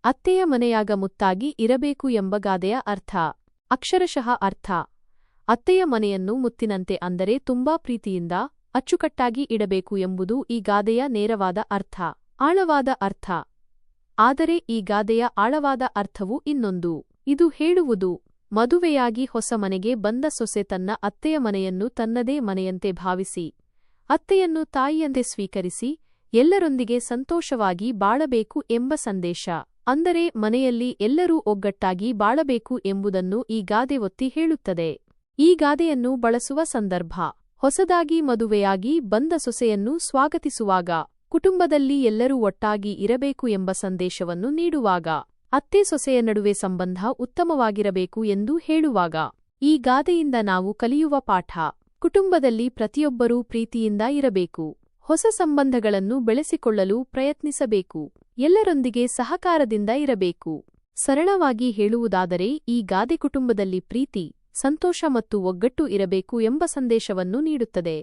ಅತ್ತೆಯ ಮನೆಯಾಗ ಮುತ್ತಾಗಿ ಇರಬೇಕು ಎಂಬ ಗಾದೆಯ ಅರ್ಥ. ಅಕ್ಷರಶಃ ಅರ್ಥ: ಅತ್ತೆಯ ಮನೆಯನ್ನು ಮುತ್ತಿನಂತೆ ಅಂದರೆ ತುಂಬಾ ಪ್ರೀತಿಯಿಂದ ಅಚ್ಚುಕಟ್ಟಾಗಿ ಇಡಬೇಕು ಎಂಬುದು ಈ ಗಾದೆಯ ನೇರವಾದ ಅರ್ಥ, ಆಳವಾದ ಅರ್ಥ. ಆದರೆ ಈ ಗಾದೆಯ ಆಳವಾದ ಅರ್ಥವು ಇನ್ನೊಂದು. ಇದು ಹೇಳುವುದು, ಮದುವೆಯಾಗಿ ಹೊಸ ಮನೆಗೆ ಬಂದ ಸೊಸೆ ತನ್ನ ಅತ್ತೆಯ ಮನೆಯನ್ನು ತನ್ನದೇ ಮನೆಯಂತೆ ಭಾವಿಸಿ, ಅತ್ತೆಯನ್ನು ತಾಯಿಯಂತೆ ಸ್ವೀಕರಿಸಿ, ಎಲ್ಲರೊಂದಿಗೆ ಸಂತೋಷವಾಗಿ ಬಾಳಬೇಕು ಎಂಬ ಸಂದೇಶ. ಅಂದರೆ ಮನೆಯಲ್ಲಿ ಎಲ್ಲರೂ ಒಗ್ಗಟ್ಟಾಗಿ ಬಾಳಬೇಕು ಎಂಬುದನ್ನು ಈ ಗಾದೆ ಒತ್ತಿ ಹೇಳುತ್ತದೆ. ಈ ಗಾದೆಯನ್ನು ಬಳಸುವ ಸಂದರ್ಭ: ಹೊಸದಾಗಿ ಮದುವೆಯಾಗಿ ಬಂದ ಸೊಸೆಯನ್ನು ಸ್ವಾಗತಿಸುವಾಗ, ಕುಟುಂಬದಲ್ಲಿ ಎಲ್ಲರೂ ಒಟ್ಟಾಗಿ ಇರಬೇಕು ಎಂಬ ಸಂದೇಶವನ್ನು ನೀಡುವಾಗ, ಅತ್ತೆ ಸೊಸೆಯ ನಡುವೆ ಸಂಬಂಧ ಉತ್ತಮವಾಗಿರಬೇಕು ಎಂದು ಹೇಳುವಾಗ. ಈ ಗಾದೆಯಿಂದ ನಾವು ಕಲಿಯುವ ಪಾಠ: ಕುಟುಂಬದಲ್ಲಿ ಪ್ರತಿಯೊಬ್ಬರೂ ಪ್ರೀತಿಯಿಂದ ಇರಬೇಕು, ಹೊಸ ಸಂಬಂಧಗಳನ್ನು ಬೆಳೆಸಿಕೊಳ್ಳಲು ಪ್ರಯತ್ನಿಸಬೇಕು, ಎಲ್ಲರೊಂದಿಗೆ ಸಹಕಾರದಿಂದ ಇರಬೇಕು. ಸರಳವಾಗಿ ಹೇಳುವುದಾದರೆ ಈ ಗಾದೆ ಕುಟುಂಬದಲ್ಲಿ ಪ್ರೀತಿ, ಸಂತೋಷ ಮತ್ತು ಒಗ್ಗಟ್ಟು ಇರಬೇಕು ಎಂಬ ಸಂದೇಶವನ್ನು ನೀಡುತ್ತದೆ.